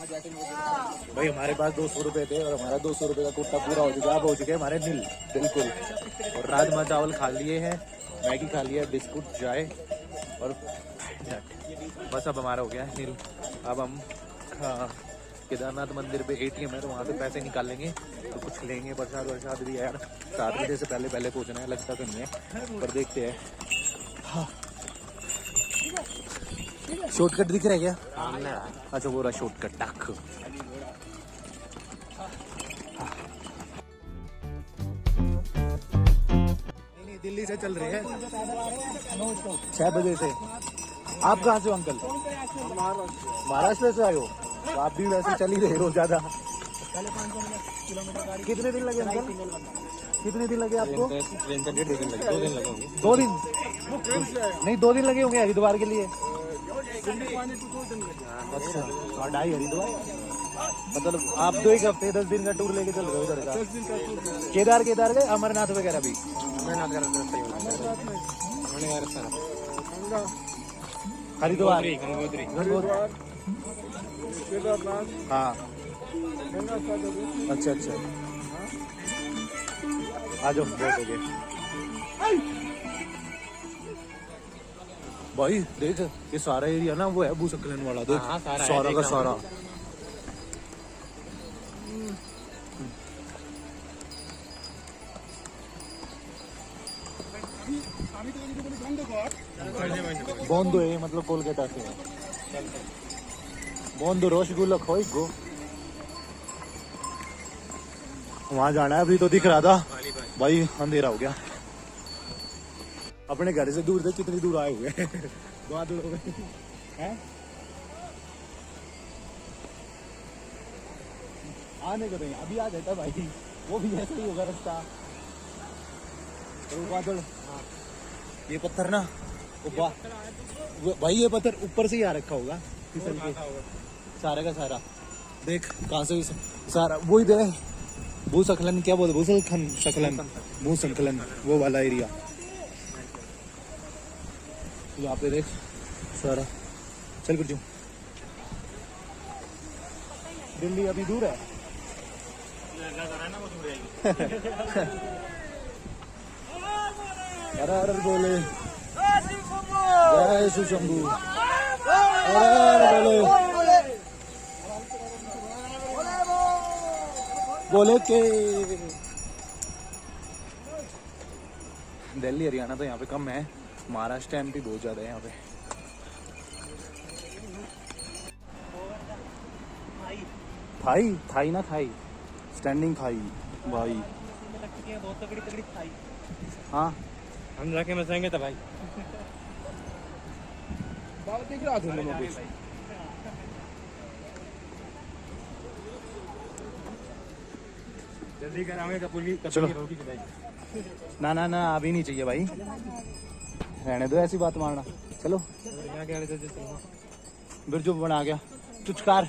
भाई हमारे पास 200 रुपए थे और हमारा 200 रुपए का कुर्ता पूरा हो चुका है। अब हो चुके हैं हमारे नील बिल्कुल। और राजमा चावल खा लिए हैं, मैगी खा लिया है, बिस्कुट, चाय और नट। बस अब हमारा हो गया है नील। अब हम केदारनाथ मंदिर पे ATM है तो वहाँ से पैसे निकाल लेंगे तो कुछ लेंगे। प्रसाद वरसाद भी है यार, 7 बजे से पहले पहले पहुँचना है, लगता तो नहीं है पर देखते हैं। हाँ शॉर्टकट दिख रहा है क्या? अच्छा वो रहा शॉर्टकट टक। नहीं दिल्ली से चल रहे हैं 6 बजे से। आप कहाँ से हो अंकल? महाराष्ट्र से आए हो तो आप भी वैसे चल ही रहे हो ज्यादा। कितने दिन लगे अंकल? कितने दिन लगे आपको? ट्रेन का 1.5 दिन लगे। 2 दिन लगे होंगे। 2 दिन नहीं 2 दिन लगे होंगे हरिद्वार के लिए। अच्छा 2.5 हरिद्वार मतलब आप 2 एक हफ्ते 10 दिन का टूर लेके चल रहे हो उधर का? केदार गए? अमरनाथ वगैरह भी? हरिद्वार हाँ अच्छा आ जाओ बहुत हो गए। भाई देख ये सारा एरिया ना वो है भूस्खलन वाला। देख सारा का सारा। बंदो है मतलब कोलकाता से बंदो रसगुल्ला खोई गो। वहाँ जाना है अभी तो दिख रहा था भाई अंधेरा हो गया। अपने घर से दूर से कितनी दूर आए हुए हैं। बहुत दूर हो गए हैं। आने को नहीं अभी आ जाता भाई, वो भी ऐसा ही होगा रास्ता। बादल ये पत्थर ना वो भाई ये पत्थर ऊपर से ही आ रखा होगा फिसल के सारे का सारा। देख कहाँ से सारा वही दे भूस्खलन क्या बोलते भूस्खलन वो वाला एरिया। यहाँ पे देख सारा। चल कुछ दिल्ली अभी दूर है। अरे बोले जय शिव शंभू। बोले के दिल्ली हरियाणा तो यहाँ पे कम है, महाराष्ट्र MP बहुत ज्यादा है यहाँ पे। थाई ना थाई स्टैंडिंग थाई भाई। बहुत तगड़ी थाई। हाँ हम जाके मचाएंगे तो भाई दिख रहा था जल्दी कराएंगे कपूली। चलो ना अभी नहीं चाहिए भाई, रहने दो ऐसी बात मारना। चलो बिरजू बना गया चुचकार।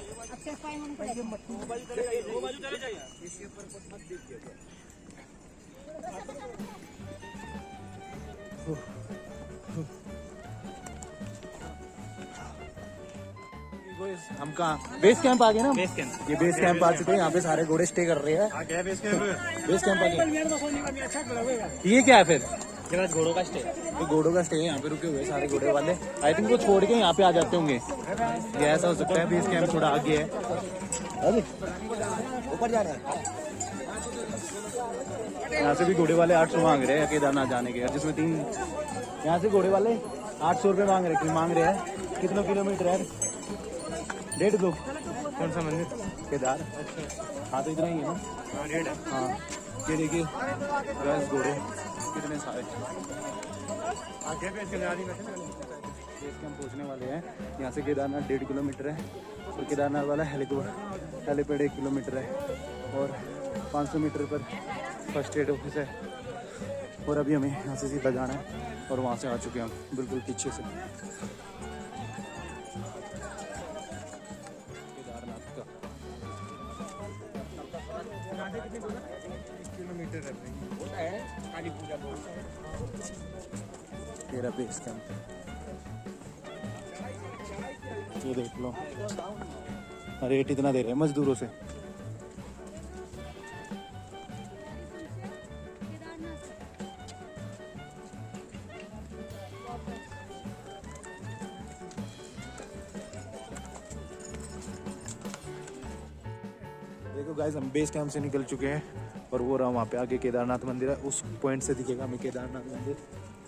हम कहाँ बेस कैंप आ गए ना? ये बेस कैंप आ चुके हैं। यहाँ पे सारे घोड़े स्टे कर रहे हैं। बेस कैंप आ गए। ये क्या है फिर? घोड़ों का स्टे। तो घोड़ों का स्टे है यहाँ पे रुके हुए सारे घोड़े वाले। आई थिंक वो छोड़ के यहाँ पे आ जाते होंगे। ये ऐसा हो सकता है। बेस कैंप थोड़ा आगे है, ऊपर जा रहे हैं। यहाँ से भी घोड़े वाले 800 मांग रहे हैं केदारनाथ जाने के, जिसमें 3 यहाँ से घोड़े वाले 800 रुपये मांग रहे हैं। कितना किलोमीटर है? 1.5 2। कौन सा मंदिर? केदार। हाँ तो इतना ही है ना। हाँ ये देखिए गैस घोड़े कितने सारे। बेस कैंप पहुँचने वाले हैं। यहाँ से केदारनाथ 1.5 किलोमीटर है और केदारनाथ वाला हेलीपैड 1 किलोमीटर है और 500 मीटर पर फर्स्ट एड ऑफिस है। और अभी हमें यहाँ से सीधा जाना है और वहाँ से आ चुके हैं हम बिल्कुल पीछे से। केदारनाथ का किलोमीटर है काली पूजा तेरा बेस कैंप। ये देख लो रेट इतना दे रहे हैं मजदूरों से। देखो गाइस, हम बेस कैंप से निकल चुके हैं और वो रहा वहाँ पे आगे केदारनाथ मंदिर है। उस पॉइंट से दिखेगा हमें केदारनाथ मंदिर।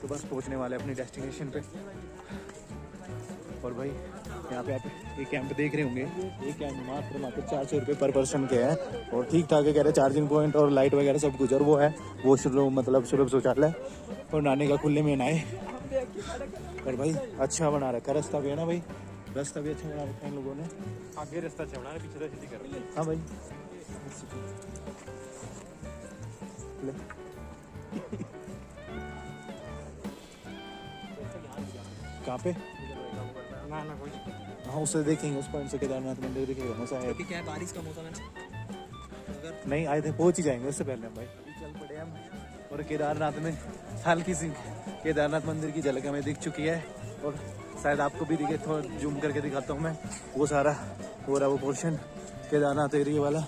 तो बस पहुँचने वाले अपनी डेस्टिनेशन पे। और भाई यहाँ पे आप ये कैंप देख रहे होंगे, ये कैंप मात्र वहाँ पे 400 रुपये पर पर्सन के हैं और ठीक ठाक है कह रहे, चार्जिंग पॉइंट और लाइट वगैरह सब कुछ। और वो है वो मतलब सुलभ शौचालय और नहाने का खुले में नहाए। और भाई अच्छा बना रखा रास्ता भी है ना भाई, रास्ता भी अच्छा बना रखा है इन लोगों ने। आगे रास्ता अच्छा बना है, पीछे सीधी कर रहे हैं। हाँ भाई कहाँ पे? ना कोई हाँ उससे देखेंगे, उस पॉइंट से केदारनाथ मंदिर दिखेगा। मजा है क्या है, बारिश का मौसम है ना, नहीं आए थे, पहुंच ही जाएंगे उससे पहले हम भाई। चल पड़े हम और केदारनाथ में हल्की सी केदारनाथ मंदिर की झलक हमें दिख चुकी है और शायद आपको भी दिखे। थोड़ा जूम करके दिखाता हूँ मैं। वो सारा हो रहा वो पोर्शन केदारनाथ एरिया वाला।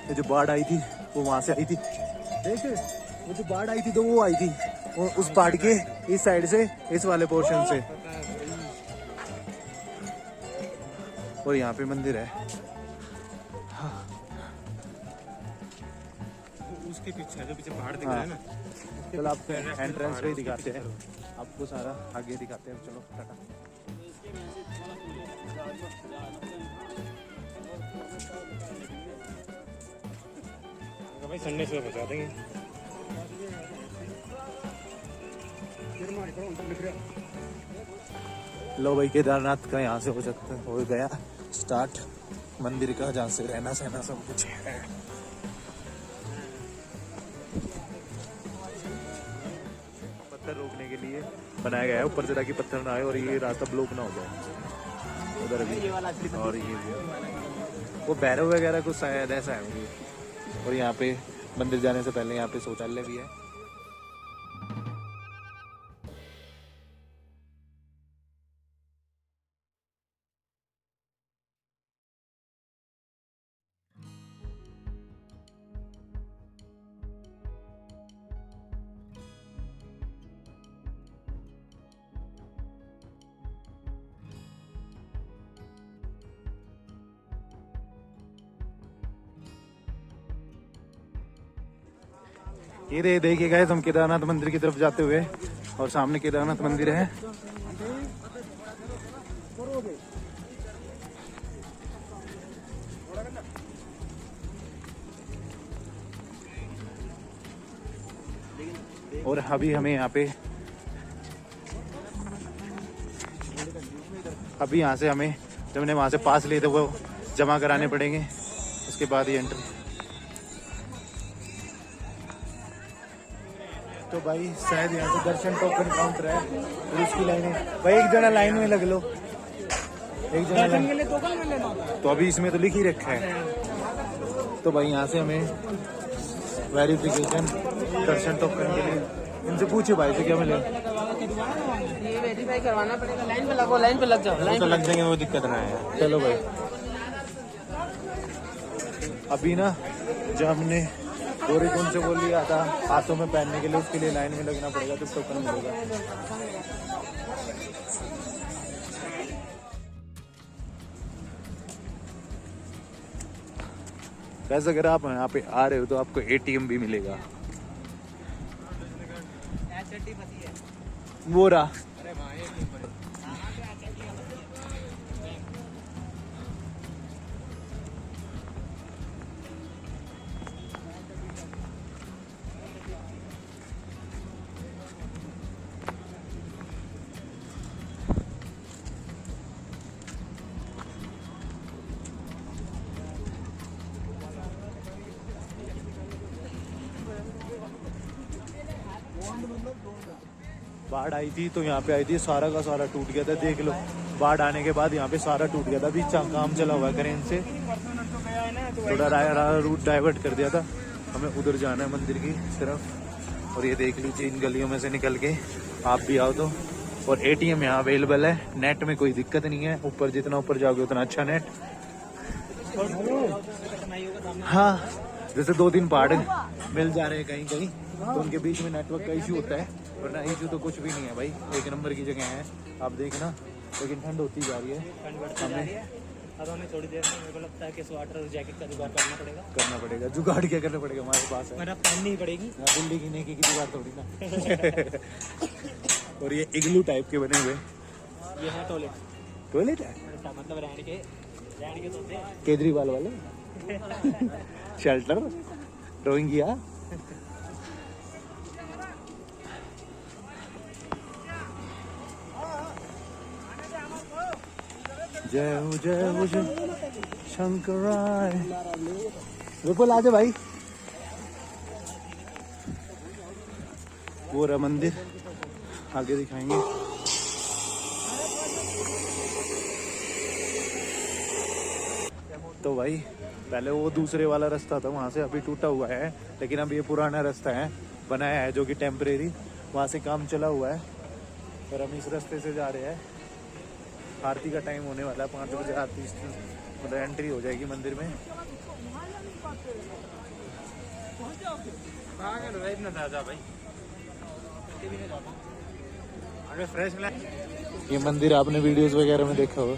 ये जो बाढ़ आई थी वो वहाँ से आई थी। देख वो जो बाढ़ आई थी तो वो आई थी उस पहाड़ के इस साइड से, इस वाले पोर्शन से। और यहाँ पे मंदिर है। हाँ। उसके पीछे जो पीछे पहाड़ दिख रहा है ना, चलो आपको एंट्रेंस पे ही दिखाते हैं, आपको सारा आगे दिखाते हैं। चलो टाटा। भाई संडे से बचा देंगे। लो भाई केदारनाथ का यहाँ से हो सकता हो गया स्टार्ट मंदिर का, जहाँ से रहना सहना सब कुछ है। पत्थर रोकने के लिए बनाया गया है ऊपर से ताकि पत्थर ना आए और ये रास्ता ब्लॉक ना हो जाए। उधर भी और ये भी वो भैरव वगैरह कुछ शायद ऐसा है। और यहाँ पे मंदिर जाने से पहले यहाँ पे शौचालय भी है। ये देखिए गाइस, हम केदारनाथ मंदिर की तरफ जाते हुए और सामने केदारनाथ मंदिर है। और अभी हमें यहाँ पे अभी यहाँ से हमें जब हमने वहाँ से पास लिए थे वो जमा कराने पड़ेंगे, उसके बाद ही एंट्री। तो भाई शायद यहाँ से दर्शन टोकन काउंटर है और उसकी लाइन है भाई। एक जना लाइन में लग लो, एक जना लाइन। तो अभी इसमें तो लिख ही रखा है। तो भाई यहाँ से हमें वेरिफिकेशन दर्शन टोकन के लिए इनसे पूछे भाई से क्या मिलेगा। ये वेरीफाई करवाना पड़ेगा। लाइन पे लगो, लाइन पे लग जाओ। लाइन तो लग जाएंगे, वो दिक्कत ना है। चलो भाई अभी ना जब हमने गोरी कौन से बोल लिया था हाथों में पहनने के लिए, उसके लिए लाइन में लगना पड़ेगा तो टोकन मिलेगा। वैसे अगर आप यहाँ पे आ रहे हो तो आपको एटीएम भी मिलेगा। वो रहा बाढ़ आई थी तो यहाँ पे आई थी, सारा का सारा टूट गया था। देख लो बाढ़ आने के बाद यहाँ पे सारा टूट गया था। अभी काम चला हुआ है क्रेन से, थोड़ा रूट डाइवर्ट कर दिया था। हमें उधर जाना है मंदिर की तरफ। और ये देख लीजिए इन गलियों में से निकल के आप भी आओ तो। और एटीएम यहाँ अवेलेबल है, नेट में कोई दिक्कत नहीं है। ऊपर जितना ऊपर जाओगे उतना अच्छा नेट। हाँ, जैसे 2-3 पहाड़ मिल जा रहे हैं कहीं कहीं, तो उनके बीच में नेटवर्क का इशू होता है, वरना इशू तो कुछ भी नहीं है भाई, एक नंबर की जगह है, आप देखना। लेकिन ठंड होती जा रही है, अब हमें थोड़ी देर में मेरे को लगता है कि स्वेटर और जैकेट का जुगाड़ करना पड़ेगा। जुगाड़ क्या करना पड़ेगा, हमारे पास है, मेरा पहननी ही पड़ेगी। बिल्ली की नेकी की जुगाड़ थोड़ी ना। और ये इग्लू टाइप के बने हुए ये है टॉयलेट है, मतलब रहने के सोते हैं। केजरीवाल वाले शेल्टर ड्राइंग किया। जय हो शंकराय। विपुल आजा भाई। वो रहा मंदिर, आगे दिखाएंगे। तो भाई पहले वो दूसरे वाला रास्ता था, वहाँ से अभी टूटा हुआ है, लेकिन अब ये पुराना रास्ता है बनाया है, जो कि टेम्परेरी, वहाँ से काम चला हुआ है। और हम इस रास्ते से जा रहे हैं। आरती का टाइम होने वाला है, 5 बजे आरती मतलब एंट्री हो जाएगी मंदिर में। अगर फ्रेश ये मंदिर आपने वीडियोस वगैरह में देखा होगा।